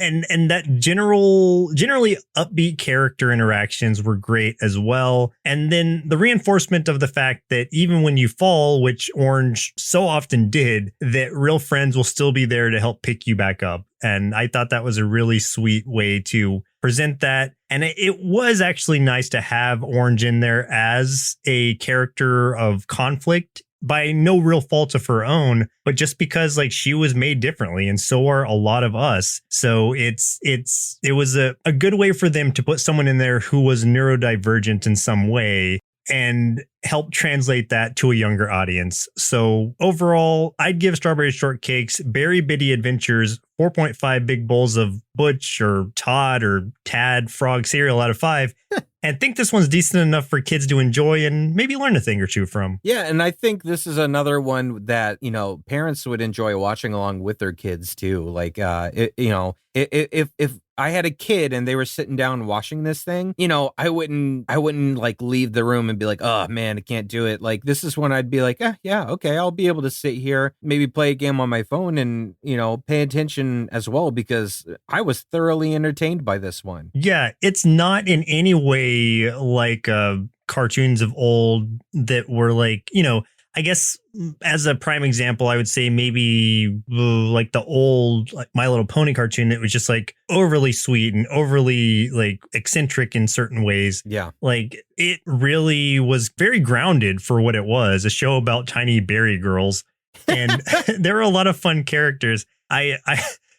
that generally upbeat character interactions were great as well. And then the reinforcement of the fact that even when you fall, which Orange so often did, that real friends will still be there to help pick you back up. And I thought that was a really sweet way to present that. And it was actually nice to have Orange in there as a character of conflict, by no real fault of her own, but just because like she was made differently, and so are a lot of us. So it was a good way for them to put someone in there who was neurodivergent in some way and help translate that to a younger audience. So overall, I'd give Strawberry Shortcake's Berry Bitty Adventures 4.5 big bowls of Butch or Todd or Tad Frog cereal out of 5. And think this one's decent enough for kids to enjoy and maybe learn a thing or two from. Yeah, and I think this is another one that, you know, parents would enjoy watching along with their kids too. Like, if I had a kid and they were sitting down watching this thing, you know, I wouldn't like leave the room and be like, oh man, I can't do it. Like, this is when I'd be like, yeah, okay, I'll be able to sit here, maybe play a game on my phone and, you know, pay attention as well, because I was thoroughly entertained by this one. Yeah, it's not in any way like cartoons of old that were like, you know, I guess as a prime example, I would say maybe like the old like My Little Pony cartoon that was just like overly sweet and overly like eccentric in certain ways. Yeah. Like it really was very grounded for what it was, a show about tiny berry girls. And there were a lot of fun characters. I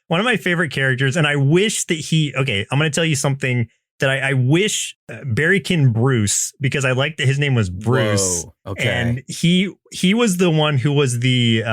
one of my favorite characters, and I wish that I'm going to tell you something that I wish Berrykin Bruce, because I liked that his name was Bruce. Whoa, okay. And he was the one who was the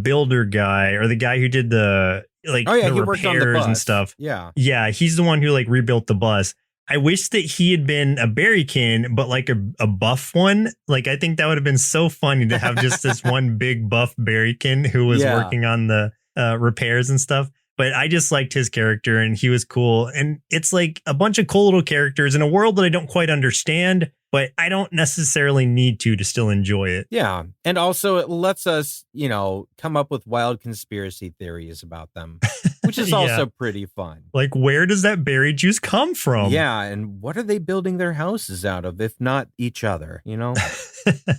builder guy, or the guy who did the like the repairs and stuff. Yeah. Yeah. He's the one who like rebuilt the bus. I wish that he had been a Berrykin, but like a buff one. Like, I think that would have been so funny to have just this one big buff Berrykin who was working on the repairs and stuff. But I just liked his character and he was cool. And it's like a bunch of cool little characters in a world that I don't quite understand, but I don't necessarily need to still enjoy it. Yeah. And also it lets us, you know, come up with wild conspiracy theories about them, which is also pretty fun. Like, where does that berry juice come from? Yeah. And what are they building their houses out of, if not each other? You know,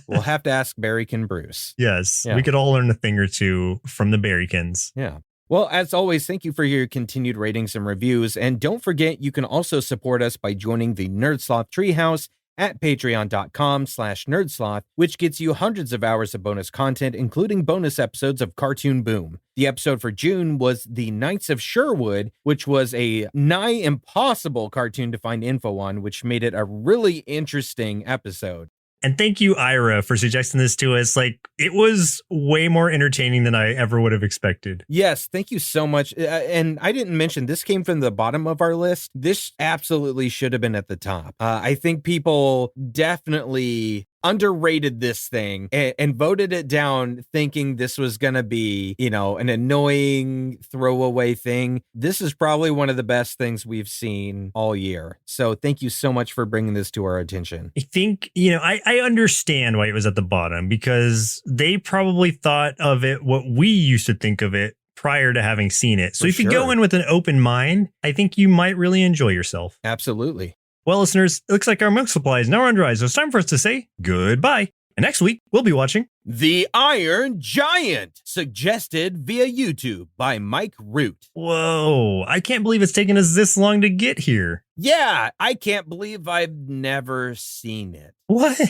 we'll have to ask Berrykin Bruce. Yes. Yeah. We could all learn a thing or two from the Berrykins. Yeah. Well, as always, thank you for your continued ratings and reviews. And don't forget, you can also support us by joining the Nerdsloth Treehouse at patreon.com/nerdsloth, which gets you hundreds of hours of bonus content, including bonus episodes of Cartoon Boom. The episode for June was The Knights of Sherwood, which was a nigh impossible cartoon to find info on, which made it a really interesting episode. And thank you, Ira, for suggesting this to us. Like, it was way more entertaining than I ever would have expected. Yes, thank you so much. And I didn't mention, this came from the bottom of our list. This absolutely should have been at the top. I think people definitely underrated this thing and voted it down thinking this was going to be, you know, an annoying throwaway thing. This is probably one of the best things we've seen all year. So thank you so much for bringing this to our attention. I think, you know, I understand why it was at the bottom, because they probably thought of it what we used to think of it prior to having seen it. So if you go in with an open mind, I think you might really enjoy yourself. Absolutely. Well, listeners, it looks like our milk supply is now run dry, so it's time for us to say goodbye. And next week, we'll be watching The Iron Giant, suggested via YouTube by Mike Root. Whoa, I can't believe it's taken us this long to get here. Yeah, I can't believe I've never seen it. What?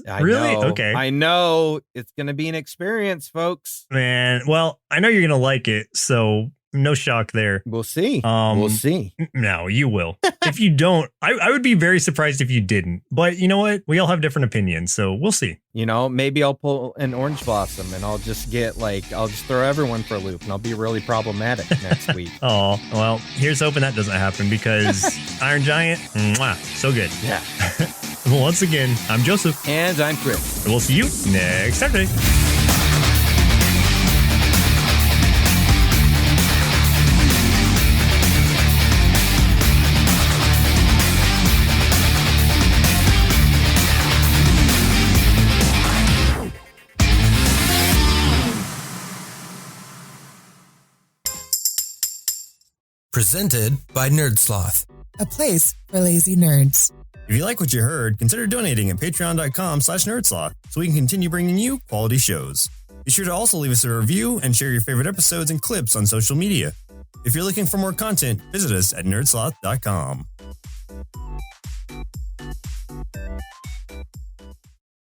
I Really? know, Okay. I know. It's going to be an experience, folks. Man, well, I know you're going to like it, so no shock there. We'll see. We'll see. No, you will. If you don't, I would be very surprised if you didn't. But you know what? We all have different opinions, so we'll see. You know, maybe I'll pull an Orange Blossom and I'll just I'll just throw everyone for a loop and I'll be really problematic next week. Oh, well, here's hoping that doesn't happen because Iron Giant, mwah, so good. Yeah. Once again, I'm Joseph. And I'm Chris. And we'll see you next Saturday. Presented by Nerdsloth, a place for lazy nerds. If you like what you heard, consider donating at patreon.com/nerdsloth so we can continue bringing you quality shows. Be sure to also leave us a review and share your favorite episodes and clips on social media. If you're looking for more content, visit us at nerdsloth.com.